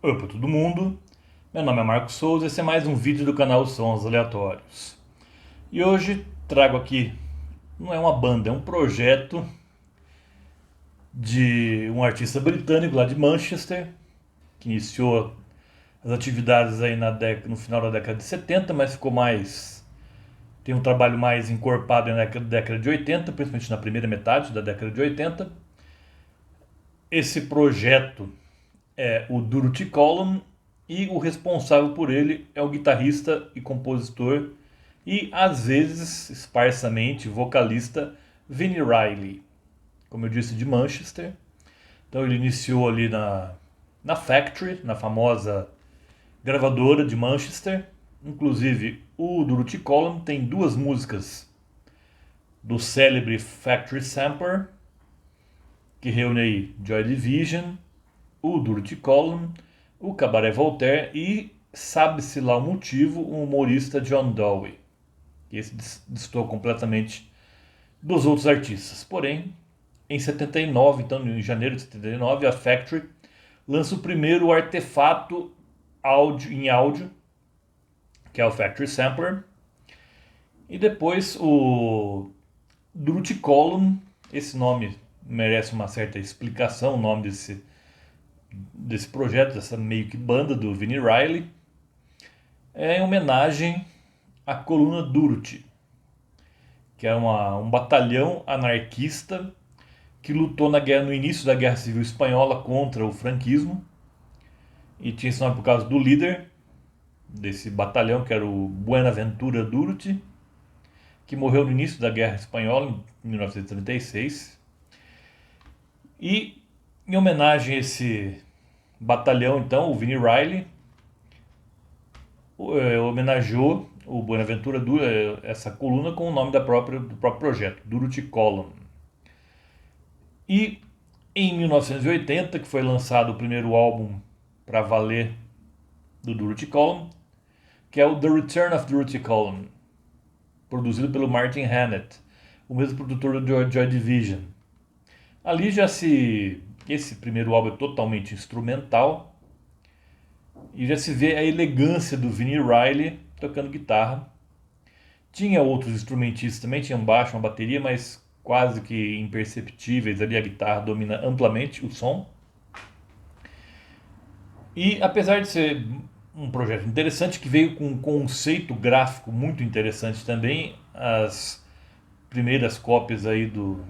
Oi para todo mundo, meu nome é Marcos Souza e esse é mais um vídeo do canal Sons Aleatórios. E hoje trago aqui, não é uma banda, é um projeto de um artista britânico lá de Manchester, que iniciou as atividades aí no final da década de 70, mas tem um trabalho mais encorpado na década de 80, principalmente na primeira metade da década de 80. Esse projeto é o Dorothy Column e o responsável por ele é o guitarrista e compositor e às vezes, esparsamente, vocalista Vini Riley, como eu disse, de Manchester. Então ele iniciou ali na Factory, na famosa gravadora de Manchester. Inclusive, o Dorothy Column tem duas músicas do célebre Factory Sampler, que reúne aí Joy Division, o Dorothy Column, o Cabaret Voltaire e, sabe-se lá o motivo, o humorista John Dowie. Esse destoou completamente dos outros artistas. Porém, em 79, então em janeiro de 79, a Factory lança o primeiro artefato em áudio, que é o Factory Sampler. E depois o Dorothy Column, esse nome merece uma certa explicação, o nome desse projeto, dessa meio que banda do Vini Riley, é em homenagem à coluna Dorothy, que é um batalhão anarquista que lutou no início da Guerra Civil Espanhola contra o franquismo, e tinha esse nome por causa do líder desse batalhão, que era o Buenaventura Durruti, que morreu no início da Guerra Espanhola, em 1936. E, em homenagem a esse batalhão, então, o Vini Riley homenageou o Buenaventura, essa coluna, com o nome do próprio projeto, Dorothy Column. E em 1980, que foi lançado o primeiro álbum para valer do Dorothy Column, que é o The Return of Dorothy Column, produzido pelo Martin Hannett, o mesmo produtor do Joy Division. Ali esse primeiro álbum é totalmente instrumental e já se vê a elegância do Vini Riley tocando guitarra. Tinha outros instrumentistas também, tinha um baixo, uma bateria, mas quase que imperceptíveis ali, a guitarra domina amplamente o som. E apesar de ser um projeto interessante, que veio com um conceito gráfico muito interessante também, as primeiras cópias aí do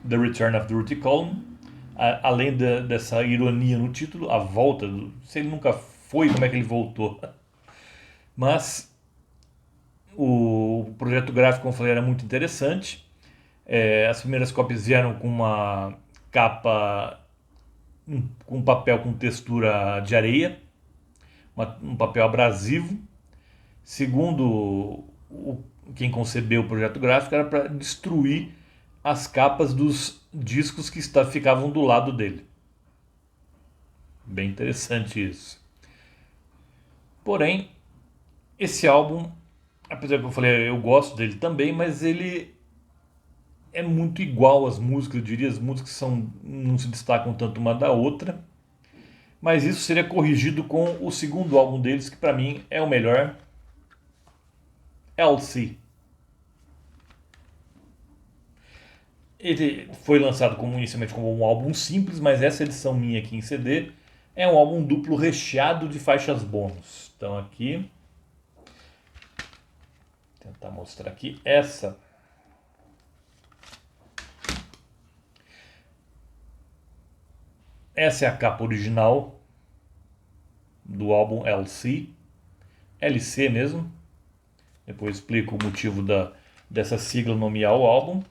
The Return of Dorothy Column, além dessa ironia no título, a volta, se ele nunca foi, como é que ele voltou. Mas o projeto gráfico, como eu falei, era muito interessante. As primeiras cópias vieram com uma capa, com um papel com textura de areia, um papel abrasivo. Segundo quem concebeu o projeto gráfico, era para destruir as capas dos discos que ficavam do lado dele. Bem interessante isso. Porém, esse álbum, apesar que eu falei, eu gosto dele também, mas ele é muito igual às músicas, eu diria, as músicas não se destacam tanto uma da outra. Mas isso seria corrigido com o segundo álbum deles, que para mim é o melhor, LC. Ele foi lançado inicialmente como um álbum simples, mas essa edição minha aqui em CD é um álbum duplo recheado de faixas bônus. Então aqui, vou tentar mostrar aqui essa. Essa é a capa original do álbum LC, LC mesmo. Depois explico o motivo dessa sigla nomear o álbum.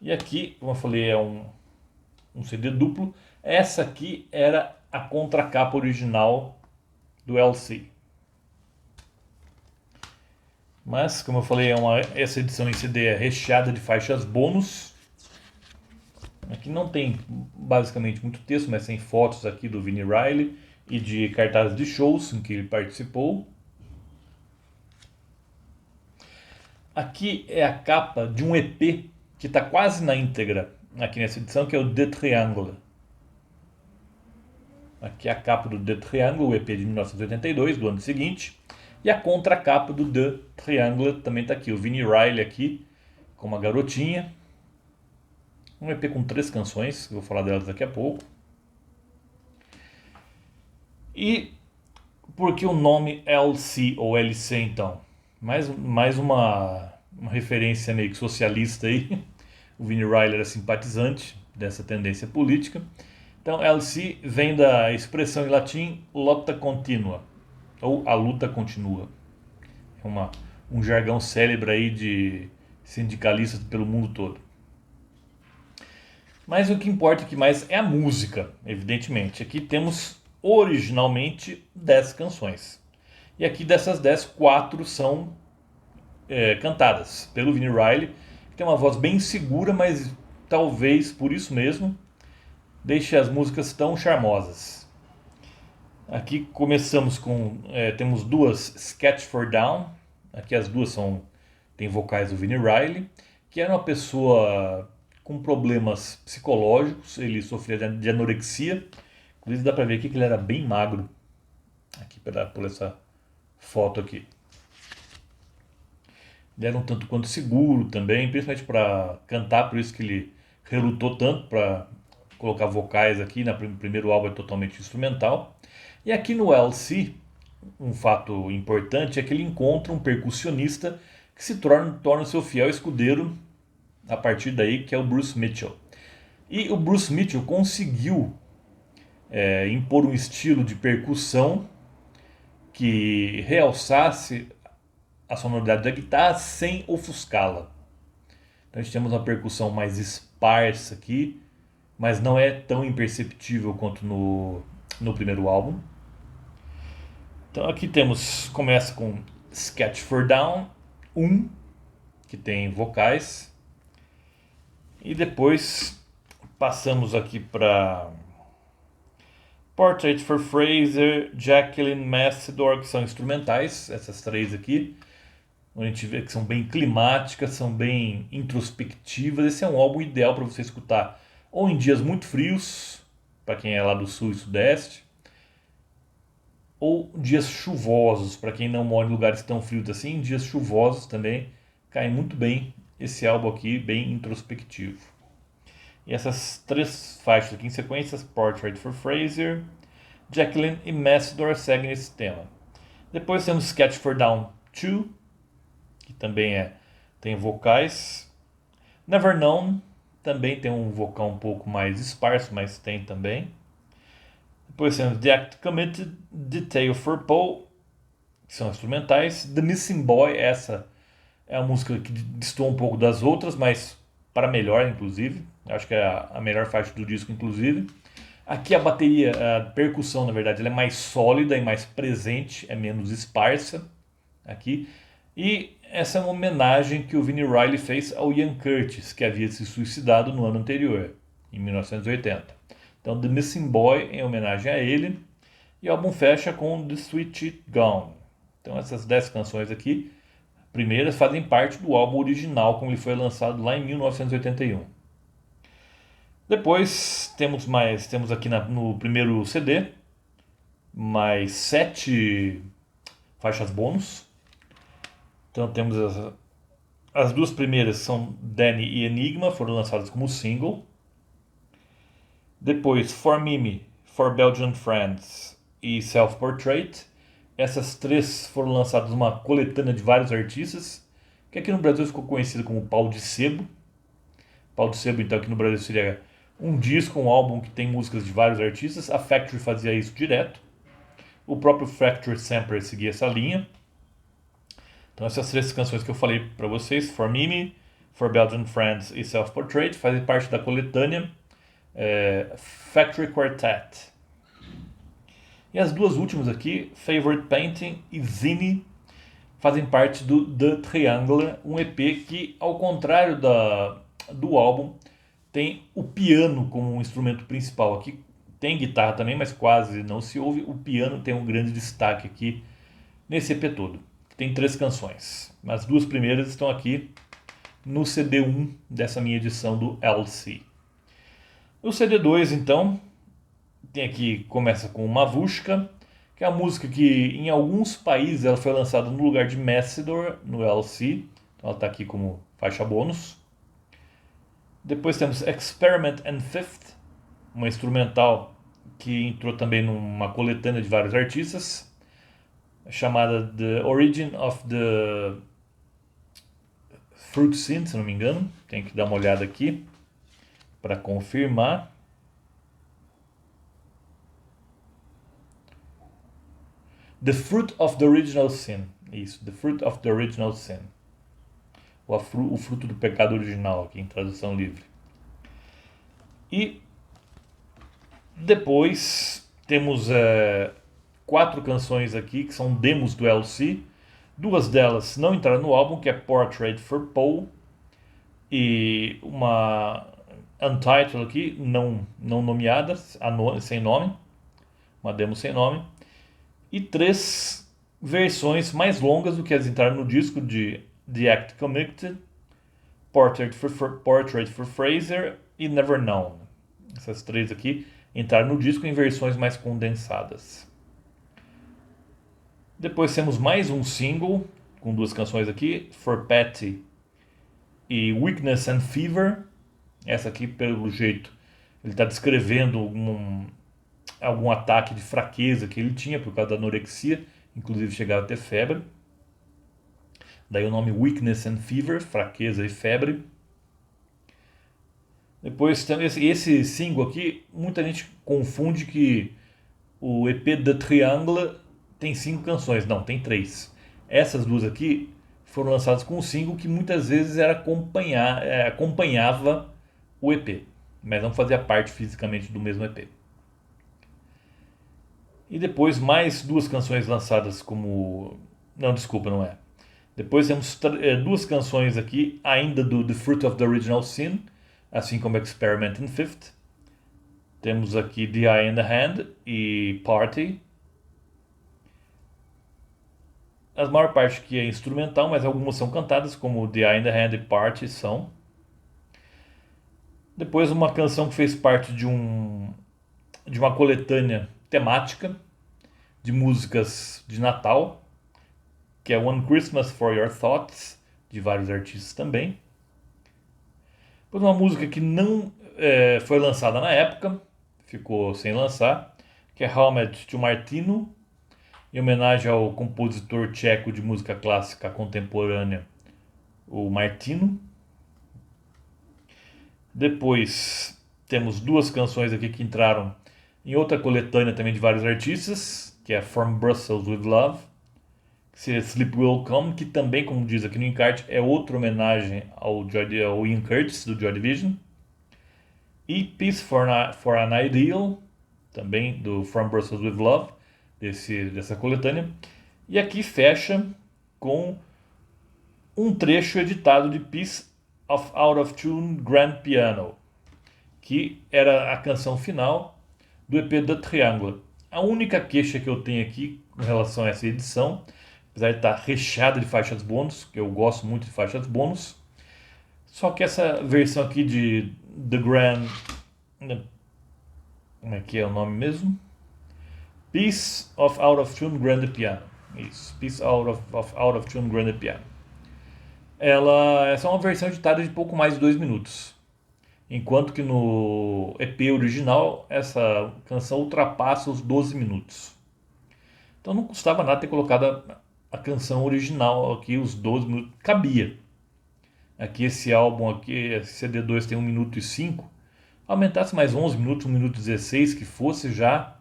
E aqui, como eu falei, é um CD duplo. Essa aqui era a contracapa original do LC. Mas, como eu falei, essa edição em CD é recheada de faixas bônus. Aqui não tem basicamente muito texto, mas tem fotos aqui do Vini Riley e de cartazes de shows em que ele participou. Aqui é a capa de um EP que está quase na íntegra aqui nessa edição, que é o The Triangle. Aqui é a capa do The Triangle, o EP de 1982, do ano seguinte. E a contracapa do The Triangle também está aqui. O Vini Riley aqui, com uma garotinha. Um EP com 3 canções, eu vou falar delas daqui a pouco. E por que o nome LC ou LC então? Mais uma referência meio que socialista aí. O Vini Riley era simpatizante dessa tendência política. Então, LC vem da expressão em latim lotta continua, ou a luta continua. É um jargão célebre aí de sindicalistas pelo mundo todo. Mas o que importa aqui mais é a música, evidentemente. Aqui temos originalmente 10 canções. E aqui dessas 10, 4 são cantadas pelo Vini Riley, que tem uma voz bem segura, mas talvez por isso mesmo deixe as músicas tão charmosas. Aqui começamos com... temos 2 Sketch for Down. Aqui as duas tem vocais do Vini Riley, que era uma pessoa com problemas psicológicos. Ele sofria de anorexia. Inclusive dá pra ver aqui que ele era bem magro. Aqui por essa foto aqui. Ele era um tanto quanto seguro também, principalmente para cantar, por isso que ele relutou tanto para colocar vocais aqui. No primeiro álbum é totalmente instrumental. E aqui no LC, um fato importante é que ele encontra um percussionista que se torna seu fiel escudeiro a partir daí, que é o Bruce Mitchell. E o Bruce Mitchell conseguiu impor um estilo de percussão que realçasse a sonoridade da guitarra sem ofuscá-la. Então a gente temos uma percussão mais esparsa aqui, mas não é tão imperceptível quanto no primeiro álbum. Então aqui começa com Sketch for Down 1, que tem vocais. E depois passamos aqui para Portrait for Fraser, Jacqueline Massidor, que são instrumentais, essas 3 aqui. A gente vê que são bem climáticas, são bem introspectivas. Esse é um álbum ideal para você escutar ou em dias muito frios, para quem é lá do sul e sudeste, ou dias chuvosos, para quem não mora em lugares tão frios assim. Em dias chuvosos também cai muito bem esse álbum aqui, bem introspectivo. E essas 3 faixas aqui em sequência, Portrait for Fraser, Jacqueline e Massidor, seguem esse tema. Depois temos Sketch for Down 2, que também tem vocais. Never Known também tem um vocal um pouco mais esparso, mas tem também. Depois temos The Act Committed, Detail for Paul, que são instrumentais. The Missing Boy, essa é a música que destoa um pouco das outras, mas para melhor, inclusive. Acho que é a melhor faixa do disco, inclusive. Aqui a bateria, a percussão, na verdade, ela é mais sólida e mais presente, é menos esparsa aqui. E essa é uma homenagem que o Vini Riley fez ao Ian Curtis, que havia se suicidado no ano anterior, em 1980. Então, The Missing Boy em homenagem a ele. E o álbum fecha com The Sweet Cheat Gone. Então, essas 10 canções aqui, primeiras, fazem parte do álbum original, como ele foi lançado lá em 1981. Depois temos aqui no primeiro CD mais 7 faixas bônus. Então temos as 2 primeiras são Danny e Enigma, foram lançadas como single. Depois For Mimi, For Belgian Friends e Self Portrait. Essas 3 foram lançadas numa coletânea de vários artistas, que aqui no Brasil ficou conhecida como Pau de Sebo. Pau de Sebo, então, aqui no Brasil seria um disco, um álbum que tem músicas de vários artistas. A Factory fazia isso direto. O próprio Factory Sampler seguia essa linha. Então essas 3 canções que eu falei para vocês, For Mimi, For Belgian Friends e Self Portrait, fazem parte da coletânea Factory Quartet. E as 2 últimas aqui, Favorite Painting e Zini, fazem parte do The Triangle, um EP que, ao contrário do álbum, tem o piano como um instrumento principal. Aqui tem guitarra também, mas quase não se ouve. O piano tem um grande destaque aqui nesse EP todo. Tem 3 canções. As 2 primeiras estão aqui no CD1 dessa minha edição do LC. O CD2, então, tem aqui, começa com Mavushka, que é a música que em alguns países ela foi lançada no lugar de Messidor, no LC. Então ela está aqui como faixa bônus. Depois temos Experiment and Fifth, uma instrumental que entrou também numa coletânea de vários artistas, chamada The Origin of the Fruit Scene, se não me engano. Tem que dar uma olhada aqui para confirmar. The Fruit of the Original Sin. Isso, The Fruit of the Original Sin. O fruto do pecado original, aqui em tradução livre. E depois temos 4 canções aqui que são demos do LC. 2 delas não entraram no álbum, que é Portrait for Paul e uma Untitled aqui, não nomeada, sem nome. Uma demo sem nome. E 3 versões mais longas do que as entraram no disco de The Act Committed, Portrait for Fraser e Never Known. Essas 3 aqui entraram no disco em versões mais condensadas. Depois temos mais um single com 2 canções aqui, For Patty e Weakness and Fever. Essa aqui, pelo jeito, ele está descrevendo algum ataque de fraqueza que ele tinha por causa da anorexia, inclusive chegava a ter febre. Daí o nome Weakness and Fever, fraqueza e febre. Depois esse single aqui, muita gente confunde que o EP The Triangle tem 5 canções. Não, tem 3. Essas 2 aqui foram lançadas com um single que muitas vezes acompanhava o EP, mas não fazia parte fisicamente do mesmo EP. E depois mais 2 canções lançadas como... Não, desculpa, não é. Depois temos 2 canções aqui ainda do The Fruit of the Original Sin, assim como Experiment and Fifth. Temos aqui The Eye in the Hand e Party. A maior parte aqui é instrumental, mas algumas são cantadas, como The Eye in the Hand e Party são. Depois uma canção que fez parte de uma coletânea temática de músicas de Natal, que é One Christmas for Your Thoughts, de vários artistas também. Depois uma música que não foi lançada na época, ficou sem lançar, que é Homage to Martino, em homenagem ao compositor tcheco de música clássica contemporânea, o Martino. Depois temos 2 canções aqui que entraram em outra coletânea também de vários artistas, que é From Brussels with Love, que seria Sleep Will Come, que também, como diz aqui no encarte, é outra homenagem ao Ian Curtis, do Joy Division. E Peace for an Ideal, também do From Brussels with Love, dessa coletânea. E aqui fecha com um trecho editado de Piece of Out of Tune Grand Piano, que era a canção final do EP The Triangle. A única queixa que eu tenho aqui com relação a essa edição, apesar de estar recheada de faixas bônus, que eu gosto muito de faixas bônus, só que essa versão aqui de The Grand... Como é que é o nome mesmo? Piece of Out of Tune Grand Piano. Isso, Piece Out of Tune Grand Piano. Essa é uma versão editada de pouco mais de 2 minutos. Enquanto que no EP original, essa canção ultrapassa os 12 minutos. Então não custava nada ter colocado a canção original aqui, os 12 minutos. Cabia. Aqui esse álbum, aqui, esse CD2 tem 1 minuto e 5. Aumentasse mais 11 minutos, 1 minuto e 16, que fosse, já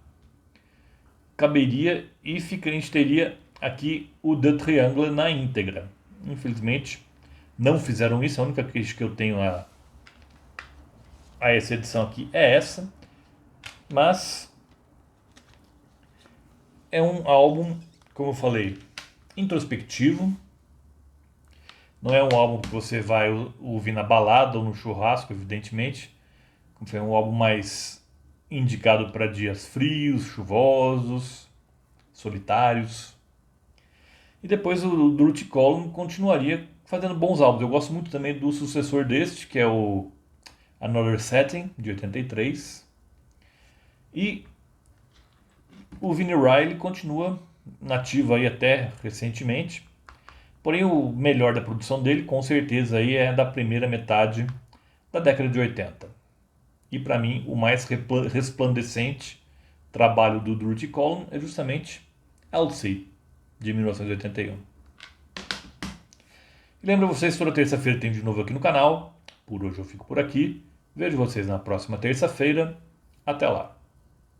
caberia e a gente teria aqui o The Triangle na íntegra. Infelizmente não fizeram isso. A única crítica que eu tenho a essa edição aqui é essa, mas é um álbum, como eu falei, introspectivo. Não é um álbum que você vai ouvir na balada ou no churrasco, evidentemente. Foi um álbum mais indicado para dias frios, chuvosos, solitários. E depois o Drury Collum continuaria fazendo bons álbuns. Eu gosto muito também do sucessor deste, que é o Another Setting, de 83. E O Vini Riley continua nativo aí até recentemente, porém o melhor da produção dele com certeza aí é da primeira metade da década de 80. E para mim o mais resplandecente trabalho do Drury Collin é justamente Elsie, de 1981. E lembro vocês, toda terça-feira tem de novo aqui no canal. Por hoje eu fico por aqui. Vejo vocês na próxima terça-feira. Até lá.